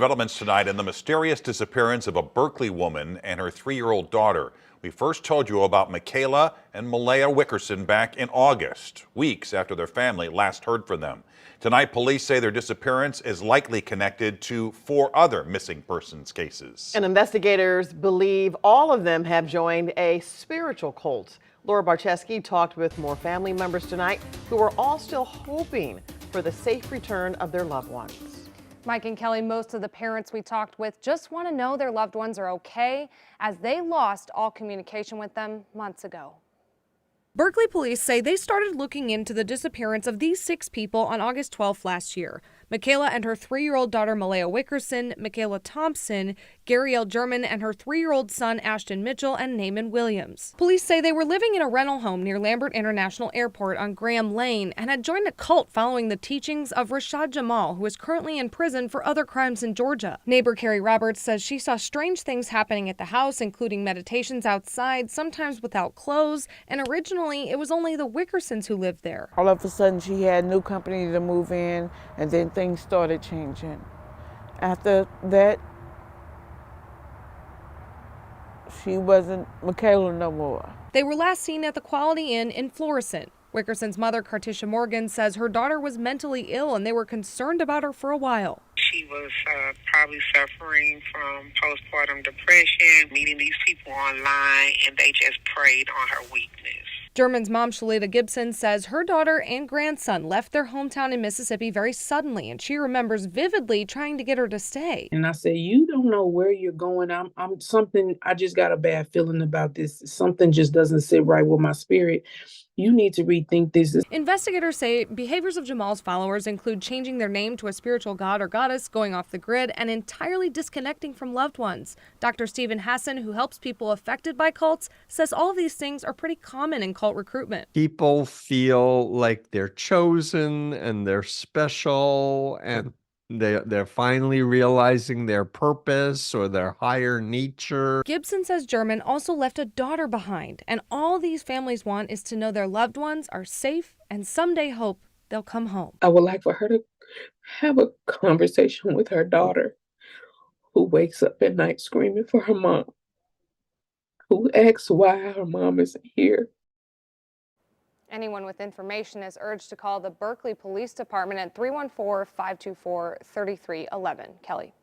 Developments tonight in the mysterious disappearance of a Berkeley woman and her 3-year-old daughter. We first told you about Ma'Kayla and Ma'Kayla Wickerson back in August, weeks after their family last heard from them. Tonight, police say their disappearance is likely connected to 4 other missing persons cases. And investigators believe all of them have joined a spiritual cult. Laura Barcheski talked with more family members tonight who are all still hoping for the safe return of their loved ones. Mike and Kelly, most of the parents we talked with just want to know their loved ones are okay, as they lost all communication with them months ago. Berkeley police say they started looking into the disappearance of these 6 people on August 12th last year. Ma'Kayla and her 3-year-old daughter Ma'Kayla Wickerson, Ma'Kayla Thompson, Gabrielle German and her 3-year-old son Ashton Mitchell, and Naaman Williams. Police say they were living in a rental home near Lambert International Airport on Graham Lane and had joined a cult following the teachings of Rashad Jamal, who is currently in prison for other crimes in Georgia. Neighbor Carrie Roberts says she saw strange things happening at the house, including meditations outside, sometimes without clothes, and originally it was only the Wickersons who lived there. All of a sudden she had new company to move in, and then things started changing. After that, she wasn't Ma'Kayla no more. They were last seen at the Quality Inn in Florissant. Wickerson's mother, Cartisha Morgan, says her daughter was mentally ill and they were concerned about her for a while. She was probably suffering from postpartum depression, meeting these people online, and they just preyed on her weakness. German's mom, Shalita Gibson, says her daughter and grandson left their hometown in Mississippi very suddenly, and she remembers vividly trying to get her to stay. And I said, you don't know where you're going. I just got a bad feeling about this. Something just doesn't sit right with my spirit. You need to rethink this. Investigators say behaviors of Jamal's followers include changing their name to a spiritual god or goddess, going off the grid, and entirely disconnecting from loved ones. Dr. Stephen Hassan, who helps people affected by cults, says all of these things are pretty common in cult recruitment. People feel like they're chosen and they're special, and they're finally realizing their purpose or their higher nature. Gibson says German also left a daughter behind, and all these families want is to know their loved ones are safe and someday hope they'll come home. I would like for her to have a conversation with her daughter, who wakes up at night screaming for her mom, who asks why her mom isn't here. Anyone with information is urged to call the Berkeley Police Department at 314-524-3311. Kelly.